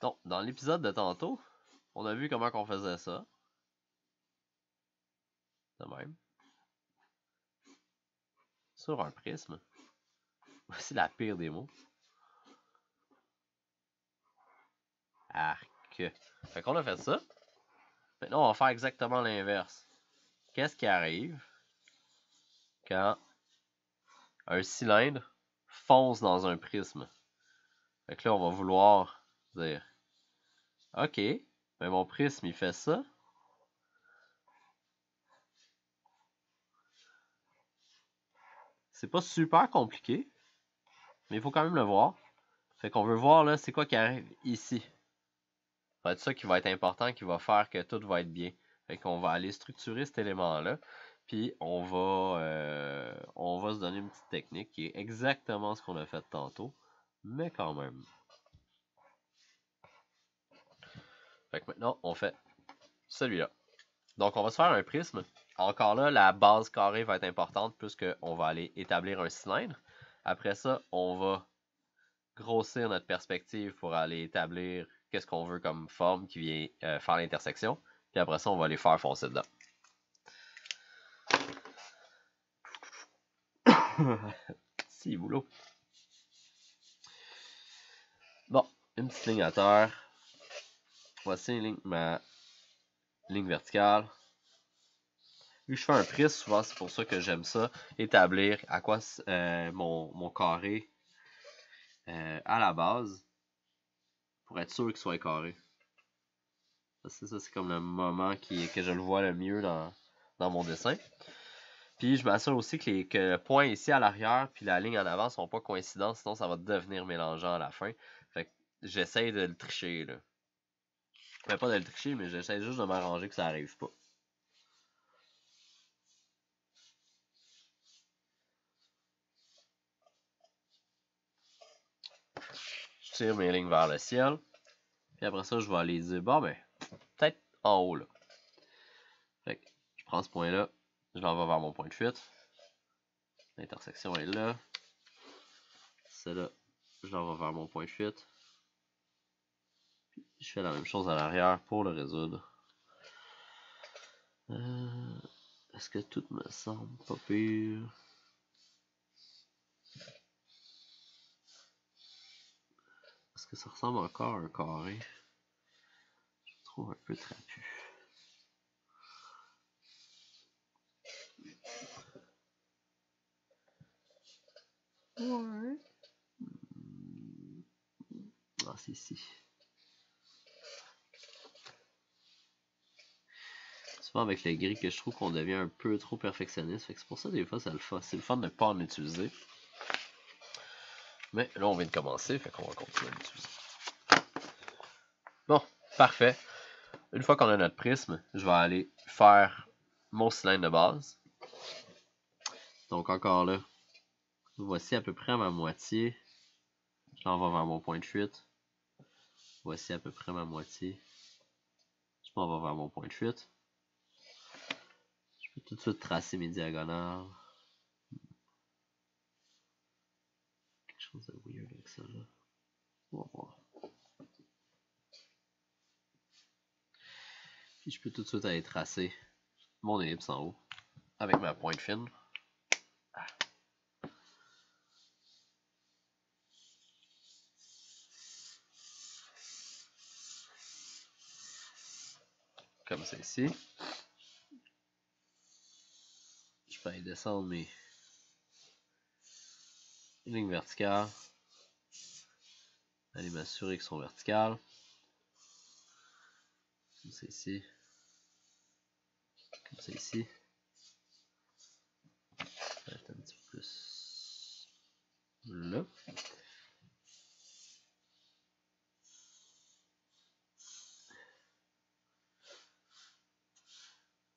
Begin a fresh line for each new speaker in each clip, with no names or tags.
Donc, dans l'épisode de tantôt, on a vu comment on faisait ça. De même. Sur un prisme. Voici la pire des mots. Arc. Fait qu'on a fait ça. Maintenant, on va faire exactement l'inverse. Qu'est-ce qui arrive quand un cylindre fonce dans un prisme? Fait que là, on va vouloir dire OK, mais mon prisme, il fait ça. C'est pas super compliqué, mais il faut quand même le voir. Fait qu'on veut voir là, c'est quoi qui arrive ici. Ça va être ça qui va être important, qui va faire que tout va être bien. Fait qu'on va aller structurer cet élément-là. Puis on va se donner une petite technique qui est exactement ce qu'on a fait tantôt, mais quand même. Fait que maintenant, on fait celui-là. Donc on va se faire un prisme. Encore là, la base carrée va être importante puisqu'on va aller établir un cylindre. Après ça, on va grossir notre perspective pour aller établir qu'est-ce qu'on veut comme forme qui vient faire l'intersection. Puis après ça, on va les faire foncer dedans. Si, boulot. Bon, une petite ligne à terre. Voici ma ligne verticale. Vu que je fais un prisme, souvent c'est pour ça que j'aime ça, établir à quoi mon carré à la base, pour être sûr qu'il soit carré. Ça c'est comme le moment que je le vois le mieux dans mon dessin. Puis je m'assure aussi que le point ici à l'arrière puis la ligne en avant sont pas coïncidents, sinon ça va devenir mélangeant à la fin. Fait que j'essaie de le tricher là. Ben, pas de le tricher, mais j'essaie juste de m'arranger que ça arrive pas. Je tire mes lignes vers le ciel. Puis après ça, je vais aller dire, bon ben, peut-être en haut là. Fait que je prends ce point-là, je l'envoie vers mon point de fuite. L'intersection est là. Celle-là, je l'envoie vers mon point de fuite. Puis je fais la même chose à l'arrière pour le résoudre. Est-ce que tout me semble pas pire? Est-ce que ça ressemble encore à un carré? Je le trouve un peu trapu. Ouais. Ah, c'est ici. Souvent avec le gris que je trouve qu'on devient un peu trop perfectionniste. Fait que c'est pour ça des fois c'est le fun de ne pas en utiliser. Mais là on vient de commencer, fait qu'on va continuer à l'utiliser. Bon, parfait. Une fois qu'on a notre prisme, je vais aller faire mon cylindre de base. Donc encore là, voici à peu près ma moitié. Je l'envoie vers mon point de fuite. Voici à peu près ma moitié. Je m'en vais vers mon point de fuite. Je peux tout de suite tracer mes diagonales. Quelque chose de weird avec ça là. On va voir. Puis je peux tout de suite aller tracer mon ellipse en haut avec ma pointe fine. Comme ça ici. Je peux aller descendre mes lignes verticales. Aller m'assurer qu'elles sont verticales. Comme ça ici. Comme ça ici. Peut-être un petit peu plus là.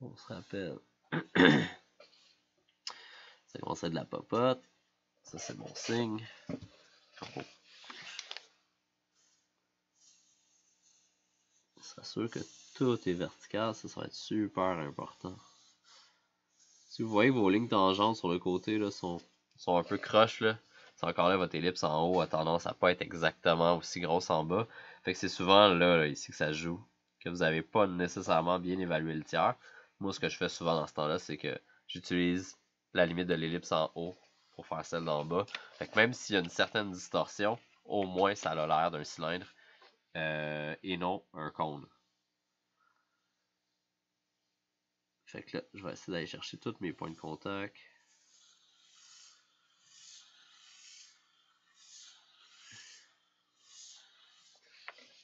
On se rappelle. Ça commence à être de la popote. Ça c'est mon signe. Oh. S'assure que tout est vertical, ça va être super important. Si vous voyez vos lignes tangentes sur le côté là, sont un peu croches là, c'est encore là, votre ellipse en haut a tendance à pas être exactement aussi grosse en bas. Fait que c'est souvent là, ici que ça se joue, que vous n'avez pas nécessairement bien évalué le tiers. Moi, ce que je fais souvent dans ce temps-là, c'est que j'utilise la limite de l'ellipse en haut pour faire celle d'en bas. Fait que même s'il y a une certaine distorsion, au moins ça a l'air d'un cylindre et non un cône. Fait que là, je vais essayer d'aller chercher tous mes points de contact.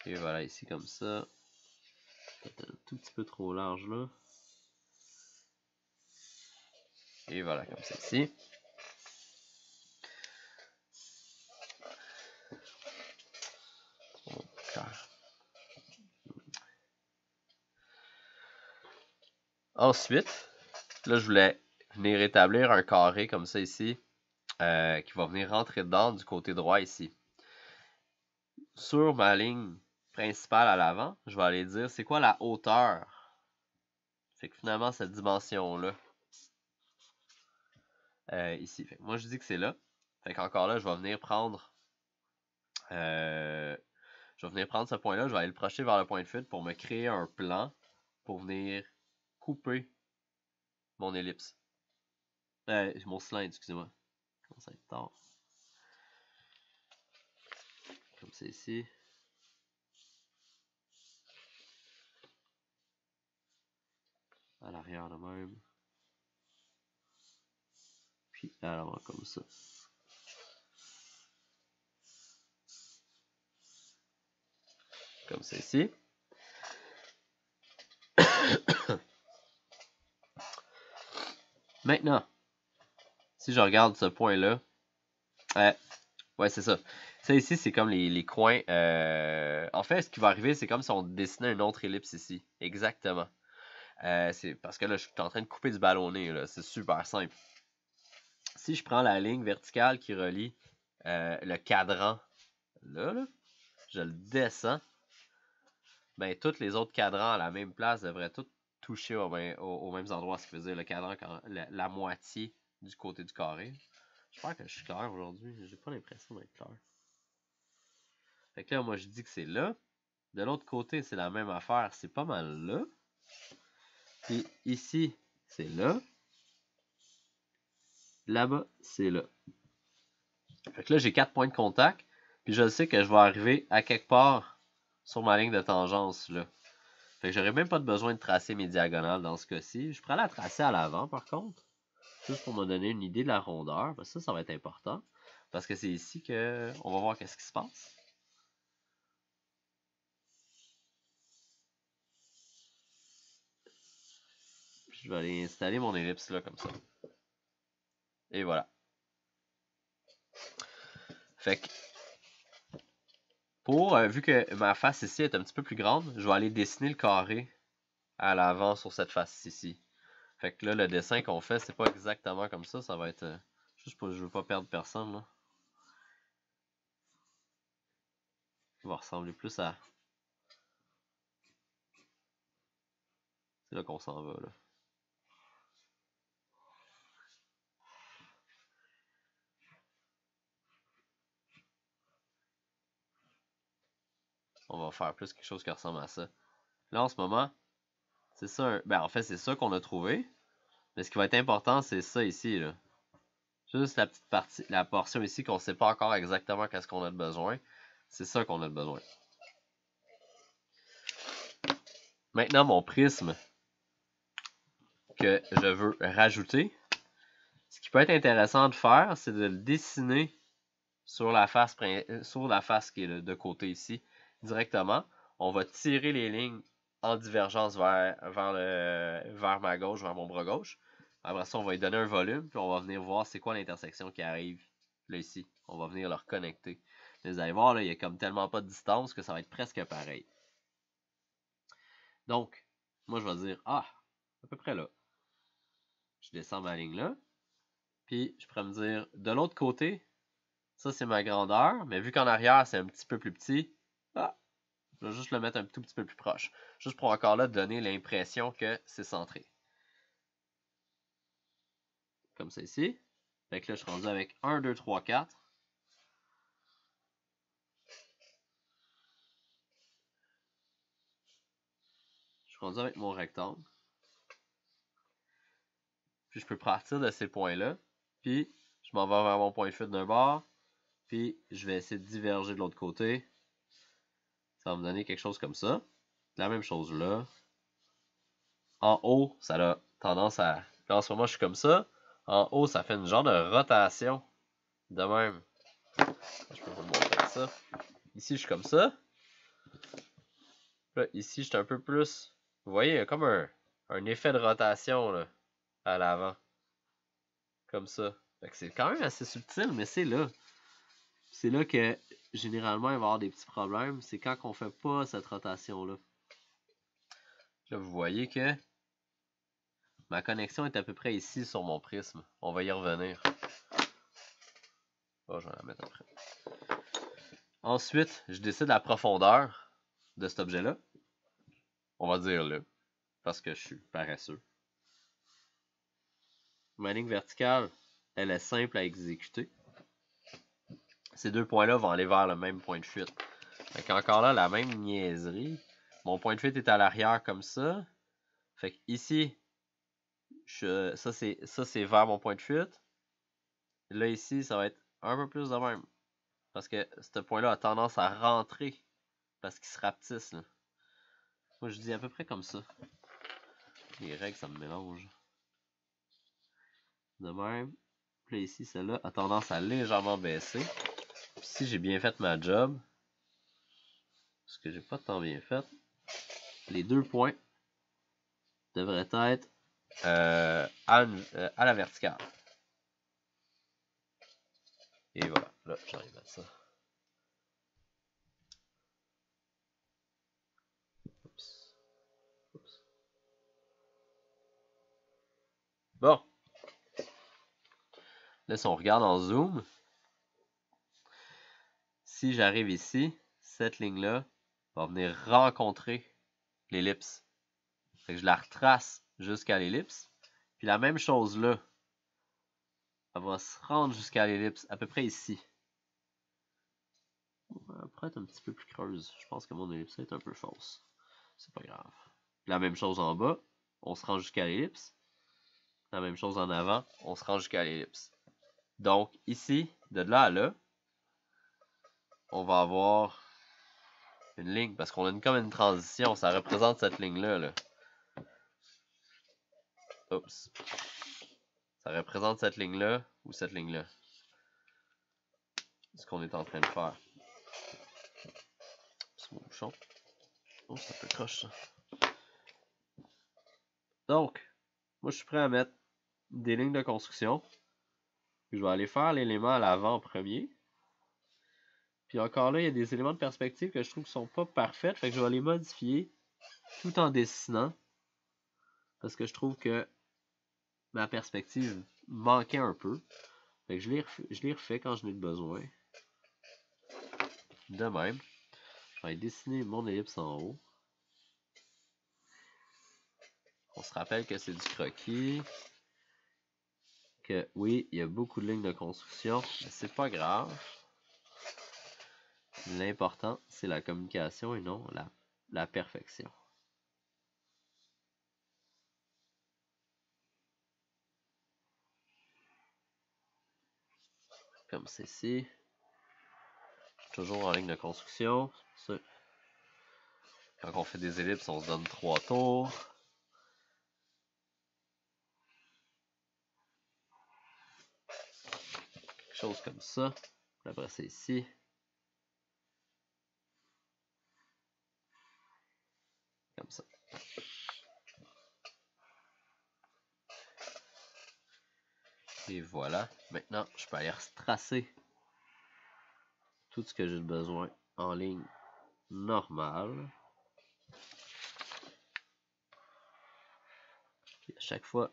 Et voilà, ici comme ça. Peut-être un tout petit peu trop large là. Et voilà, comme ça ici. Ensuite, là, je voulais venir établir un carré comme ça ici, qui va venir rentrer dedans du côté droit ici. Sur ma ligne principale à l'avant, je vais aller dire c'est quoi la hauteur. Fait que finalement, cette dimension-là, ici. Fait que moi, je dis que c'est là. Fait qu'encore là, je vais venir prendre ce point-là, je vais aller le projeter vers le point de fuite pour me créer un plan pour venir couper mon ellipse. Mon cylindre, excusez-moi. Comment ça va être tard. Comme c'est ici. À l'arrière de même. Puis à l'avant comme ça. Comme c'est ici. Maintenant, si je regarde ce point-là, ouais, c'est ça. Ça ici, c'est comme les coins. En fait, ce qui va arriver, c'est comme si on dessinait une autre ellipse ici. Exactement. C'est parce que là, je suis en train de couper du ballonné. C'est super simple. Si je prends la ligne verticale qui relie le cadran, là, je le descends, ben tous les autres cadrans à la même place devraient tous toucher aux mêmes endroits, ce qui veut dire le cadran, la moitié du côté du carré. J'espère que je suis clair aujourd'hui. J'ai pas l'impression d'être clair. Fait que là, moi, je dis que c'est là. De l'autre côté, c'est la même affaire. C'est pas mal là. Puis ici, c'est là. Là-bas, c'est là. Fait que là, j'ai 4 points de contact. Puis je sais que je vais arriver à quelque part sur ma ligne de tangence, là. Fait que j'aurais même pas besoin de tracer mes diagonales dans ce cas-ci. Je pourrais la tracer à l'avant, par contre. Juste pour me donner une idée de la rondeur. Parce que ça va être important. Parce que c'est ici que on va voir qu'est-ce qui se passe. Puis je vais aller installer mon ellipse là, comme ça. Et voilà. Fait que, vu que ma face ici est un petit peu plus grande, je vais aller dessiner le carré à l'avant sur cette face ici. Fait que là, le dessin qu'on fait, c'est pas exactement comme ça. Ça va être... juste pour je veux pas perdre personne, là. Il va ressembler plus à... C'est là qu'on s'en va, là. On va faire plus quelque chose qui ressemble à ça. Là, en ce moment, c'est ça... Ben, en fait, c'est ça qu'on a trouvé. Mais ce qui va être important, c'est ça ici, là. Juste la petite partie, la portion ici qu'on sait pas encore exactement qu'est-ce qu'on a de besoin. C'est ça qu'on a de besoin. Maintenant, mon prisme que je veux rajouter, ce qui peut être intéressant de faire, c'est de le dessiner sur la face qui est de côté ici, directement. On va tirer les lignes en divergence vers ma gauche, vers mon bras gauche. Après ça, on va lui donner un volume, puis on va venir voir c'est quoi l'intersection qui arrive là ici. On va venir le reconnecter. Vous allez voir, là, il n'y a comme tellement pas de distance que ça va être presque pareil. Donc, moi, je vais dire, à peu près là. Je descends ma ligne là. Puis, je pourrais me dire, de l'autre côté, ça, c'est ma grandeur. Mais vu qu'en arrière, c'est un petit peu plus petit, je vais juste le mettre un tout petit peu plus proche. Juste pour encore là donner l'impression que c'est centré. Comme ça ici. Fait que là, je suis rendu avec 1, 2, 3, 4. suis rendu avec mon rectangle. Puis je peux partir de ces points-là. Puis je m'en vais vers mon point de fuite d'un bord. Puis je vais essayer de diverger de l'autre côté. Ça va me donner quelque chose comme ça. La même chose là. En haut, ça a tendance à... Là, en ce moment, je suis comme ça. En haut, ça fait une genre de rotation. De même. Je peux vous montrer ça. Ici, je suis comme ça. Là, ici, je suis un peu plus... Vous voyez, il y a comme un effet de rotation là, à l'avant. Comme ça. Fait que c'est quand même assez subtil, mais c'est là. C'est là que, généralement, il va y avoir des petits problèmes. C'est quand on fait pas cette rotation-là. Là, vous voyez que ma connexion est à peu près ici sur mon prisme. On va y revenir. Oh, je vais la mettre après. Ensuite, je décide la profondeur de cet objet-là. On va dire là, parce que je suis paresseux. Ma ligne verticale, elle est simple à exécuter. Ces deux points-là vont aller vers le même point de fuite. Fait qu'encore là, la même niaiserie. Mon point de fuite est à l'arrière comme ça. Fait que ici, ça c'est vers mon point de fuite. Là ici, ça va être un peu plus de même. Parce que ce point-là a tendance à rentrer. Parce qu'il se rapetisse. Là. Moi, je dis à peu près comme ça. Les règles, ça me mélange. De même. Puis là, ici, celle-là a tendance à légèrement baisser. Puis si j'ai bien fait ma job, ce que j'ai pas tant bien fait, les deux points devraient être à la verticale. Et voilà. Là, j'arrive à ça. Oups. Oups. Bon. Là, si on regarde en zoom, si j'arrive ici, cette ligne-là va venir rencontrer l'ellipse. Fait que je la retrace jusqu'à l'ellipse. Puis la même chose là, elle va se rendre jusqu'à l'ellipse, à peu près ici. Elle pourrait être un petit peu plus creuse. Je pense que mon ellipse est un peu fausse. C'est pas grave. La même chose en bas, on se rend jusqu'à l'ellipse. La même chose en avant, on se rend jusqu'à l'ellipse. Donc ici, de là à là, on va avoir une ligne, parce qu'on a comme une transition, ça représente cette ligne-là. Là. Oups. Ça représente cette ligne-là ou cette ligne-là. Ce qu'on est en train de faire. C'est mon bouchon. Oh, ça peut croche ça. Donc, moi je suis prêt à mettre des lignes de construction. Je vais aller faire l'élément à l'avant en premier. Puis encore là, il y a des éléments de perspective que je trouve qui sont pas parfaits. Fait que je vais les modifier tout en dessinant. Parce que je trouve que ma perspective manquait un peu. Fait que je les refais quand je n'ai besoin. De même, je vais dessiner mon ellipse en haut. On se rappelle que c'est du croquis. Que oui, il y a beaucoup de lignes de construction, mais c'est pas grave. L'important, c'est la communication et non la perfection. Comme ceci. Toujours en ligne de construction. Quand on fait des ellipses, on se donne 3 tours. Quelque chose comme ça. Après, c'est ici. Comme ça. Et voilà. Maintenant, je peux aller tracer tout ce que j'ai besoin en ligne normale. Puis à chaque fois,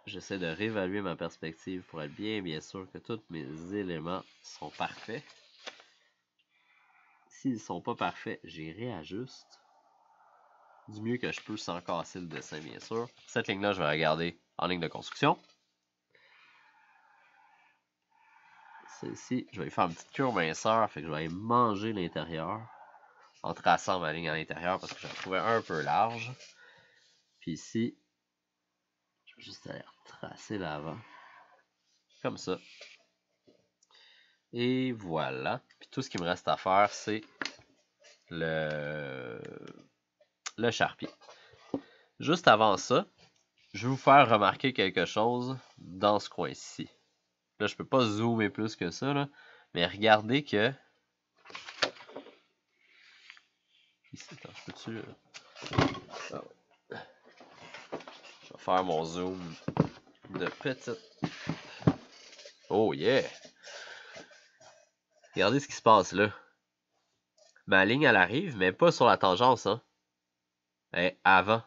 j'essaie de réévaluer ma perspective pour être bien sûr que tous mes éléments sont parfaits. S'ils ne sont pas parfaits, j'y réajuste du mieux que je peux sans casser le dessin, bien sûr. Cette ligne-là, je vais la garder en ligne de construction. Celle-ci, je vais y faire une petite cure minceur, fait que je vais aller manger l'intérieur en traçant ma ligne à l'intérieur parce que je la trouvais un peu large. Puis ici, je vais juste aller tracer l'avant. Comme ça. Et voilà. Puis tout ce qui me reste à faire, c'est le Sharpie. Juste avant ça, je vais vous faire remarquer quelque chose dans ce coin-ci. Là, je peux pas zoomer plus que ça, là, mais regardez que... Ici, attends, je peux-tu... Ah ouais. Je vais faire mon zoom de petite... Oh yeah! Regardez ce qui se passe là. Ma ligne, elle arrive, mais pas sur la tangence, hein. Elle est avant.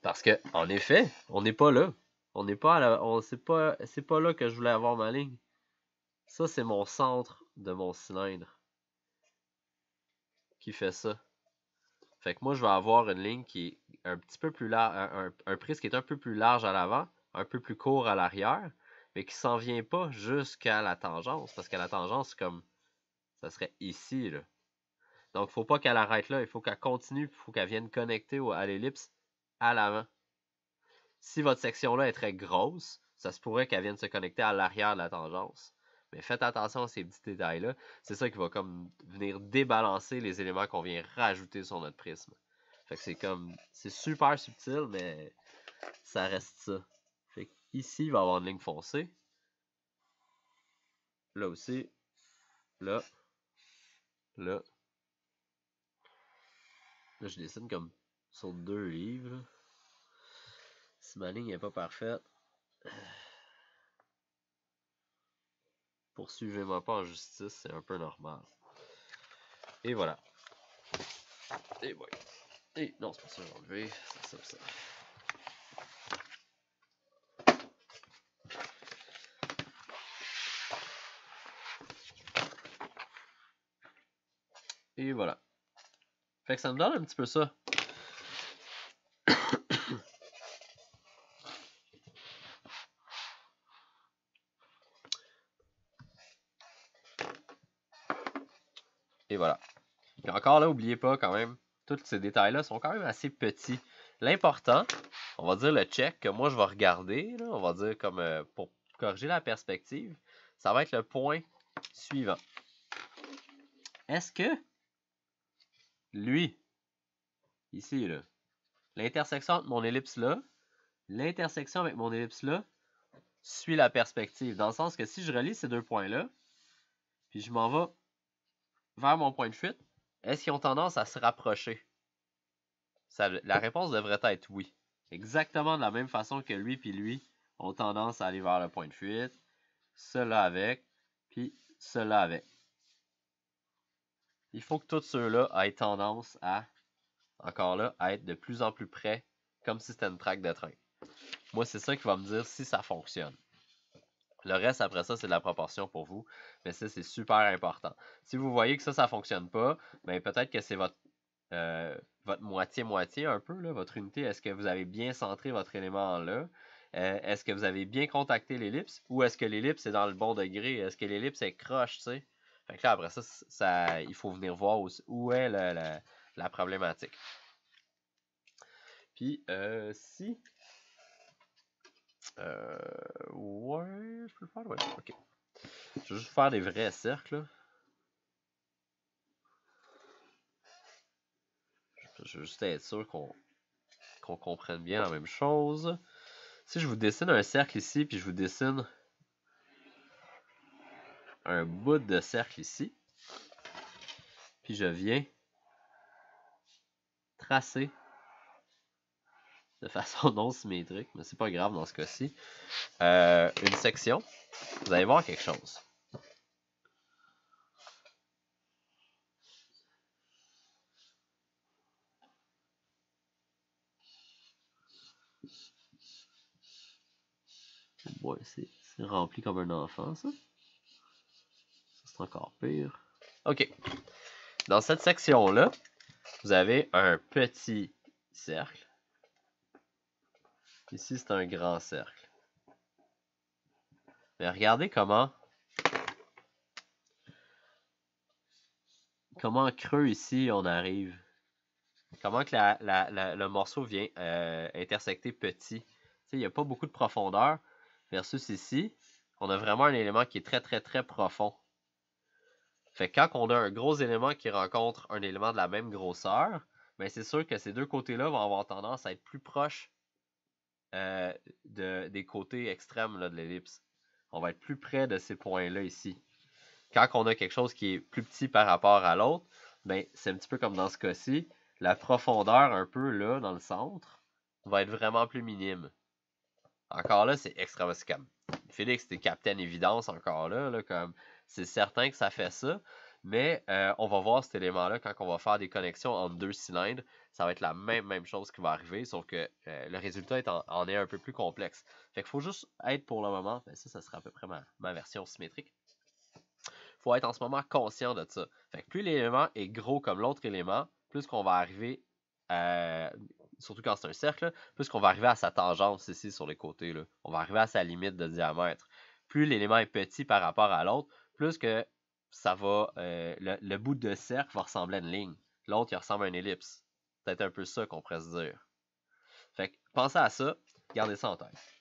Parce que, en effet, on n'est pas là. On n'est pas à la... c'est pas là que je voulais avoir ma ligne. Ça, c'est mon centre de mon cylindre qui fait ça. Fait que moi, je vais avoir une ligne qui est un petit peu plus large, un prisme qui est un peu plus large à l'avant, un peu plus court à l'arrière, mais qui s'en vient pas jusqu'à la tangence, parce qu'à la tangence, comme ça serait ici, là. Donc, faut pas qu'elle arrête là, il faut qu'elle continue, il faut qu'elle vienne connecter à l'ellipse à l'avant. Si votre section-là est très grosse, ça se pourrait qu'elle vienne se connecter à l'arrière de la tangence. Mais faites attention à ces petits détails-là. C'est ça qui va comme venir débalancer les éléments qu'on vient rajouter sur notre prisme. Fait que c'est comme... C'est super subtil, mais ça reste ça. Fait que ici, il va y avoir une ligne foncée. Là aussi. Là. Là. Là, je dessine comme sur 2 livres. Là. Si ma ligne n'est pas parfaite... Poursuivez-moi pas en justice, c'est un peu normal. Et voilà. Et ouais. Et non, c'est pas ça que j'ai enlevé. C'est ça, ça. Et voilà. Fait que ça me donne un petit peu ça. Et voilà. Puis encore là, n'oubliez pas quand même, tous ces détails-là sont quand même assez petits. L'important, on va dire le check que moi je vais regarder, là, on va dire comme pour corriger la perspective, ça va être le point suivant. Est-ce que lui, ici, là, l'intersection entre mon ellipse là, l'intersection avec mon ellipse là, suit la perspective. Dans le sens que si je relie ces deux points-là, puis je m'en vais vers mon point de fuite, est-ce qu'ils ont tendance à se rapprocher? La réponse devrait être oui. Exactement de la même façon que lui et lui ont tendance à aller vers le point de fuite. Cela avec, puis cela avec. Il faut que tous ceux-là aient tendance à, encore là, à être de plus en plus près, comme si c'était une traque de train. Moi, c'est ça qui va me dire si ça fonctionne. Le reste, après ça, c'est de la proportion pour vous. Mais ça, c'est super important. Si vous voyez que ça ne fonctionne pas, ben peut-être que c'est votre moitié-moitié un peu, là, votre unité. Est-ce que vous avez bien centré votre élément là? Est-ce que vous avez bien contacté l'ellipse? Ou est-ce que l'ellipse est dans le bon degré? Est-ce que l'ellipse est croche, tu sais? Fait que là, après ça, il faut venir voir où est la problématique. Puis, si... ouais, je peux le faire, ouais, ok. Je vais juste faire des vrais cercles, là. Je veux juste être sûr qu'on comprenne bien la même chose. Si je vous dessine un cercle ici, puis je vous dessine un bout de cercle ici, puis je viens tracer de façon non symétrique, mais c'est pas grave dans ce cas-ci, une section, vous allez voir quelque chose. Ouais, c'est rempli comme un enfant, ça. C'est encore pire. OK. Dans cette section-là, vous avez un petit cercle. Ici, c'est un grand cercle. Mais regardez comment creux ici on arrive. comment que le morceau vient intersecter petit. Il n'y a pas beaucoup de profondeur. Versus ici, on a vraiment un élément qui est très, très, très profond. Fait que quand on a un gros élément qui rencontre un élément de la même grosseur, ben c'est sûr que ces deux côtés-là vont avoir tendance à être plus proches des côtés extrêmes là, de l'ellipse. On va être plus près de ces points-là ici. Quand on a quelque chose qui est plus petit par rapport à l'autre, ben c'est un petit peu comme dans ce cas-ci. La profondeur un peu là, dans le centre, va être vraiment plus minime. Encore là, c'est extrêmement... C'est comme... Félix, t'es capitaine évidence encore là, comme... C'est certain que ça fait ça, mais on va voir cet élément-là quand on va faire des connexions entre deux cylindres. Ça va être la même chose qui va arriver, sauf que le résultat en est un peu plus complexe. Fait qu'il faut juste être pour le moment, ben ça sera à peu près ma version symétrique. Il faut être en ce moment conscient de ça. Fait que plus l'élément est gros comme l'autre élément, plus qu'on va arriver surtout quand c'est un cercle, plus qu'on va arriver à sa tangente ici sur les côtés. Là. On va arriver à sa limite de diamètre. Plus l'élément est petit par rapport à l'autre, plus que ça va. Le bout de cercle va ressembler à une ligne. L'autre, il ressemble à une ellipse. C'est peut-être un peu ça qu'on pourrait se dire. Fait que pensez à ça, gardez ça en tête.